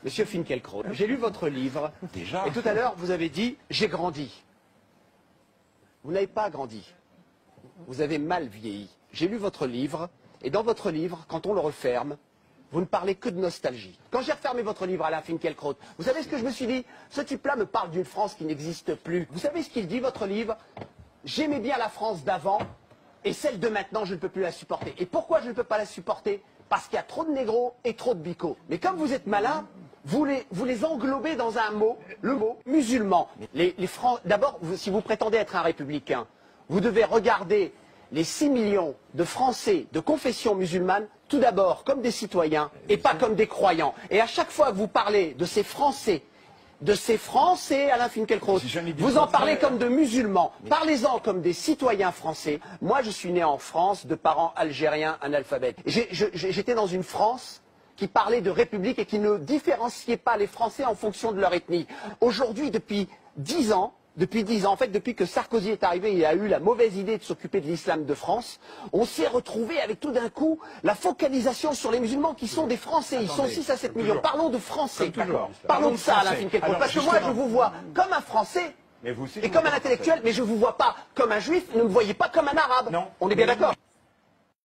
Monsieur Finkielkraut, j'ai lu votre livre. Déjà. Et tout à l'heure, vous avez dit « j'ai grandi ». Vous n'avez pas grandi. Vous avez mal vieilli. J'ai lu votre livre, et dans votre livre, quand on le referme, vous ne parlez que de nostalgie. Quand j'ai refermé votre livre, Alain Finkielkraut, vous savez ce que je me suis dit? Ce type-là me parle d'une France qui n'existe plus. Vous savez ce qu'il dit, votre livre? J'aimais bien la France d'avant, et celle de maintenant, je ne peux plus la supporter. Et pourquoi je ne peux pas la supporter? Parce qu'il y a trop de négros et trop de bicos. Mais comme vous êtes malin, vous les englobez dans un mot, le mot musulman. D'abord, si vous prétendez être un républicain, vous devez regarder les 6 millions de Français de confession musulmane, tout d'abord comme des citoyens et pas comme des croyants. Et à chaque fois que vous parlez de ces Français, Alain Finkielkraut, vous en parlez comme de musulmans. Parlez-en comme des citoyens français. Moi, je suis né en France de parents algériens analphabètes. J'étais dans une France qui parlait de république et qui ne différenciait pas les Français en fonction de leur ethnie. Aujourd'hui, depuis 10 ans, en fait, depuis que Sarkozy est arrivé, il a eu la mauvaise idée de s'occuper de l'islam de France, on s'est retrouvé avec tout d'un coup la focalisation sur les musulmans qui sont des Français. Ils sont 6 à 7 millions. Parlons de Français. Parlons de ça, Alain Finkielkraut. Parce que moi, je vous vois comme un Français et comme un intellectuel, mais je ne vous vois pas comme un juif, ne me voyez pas comme un arabe. Non. On est bien d'accord?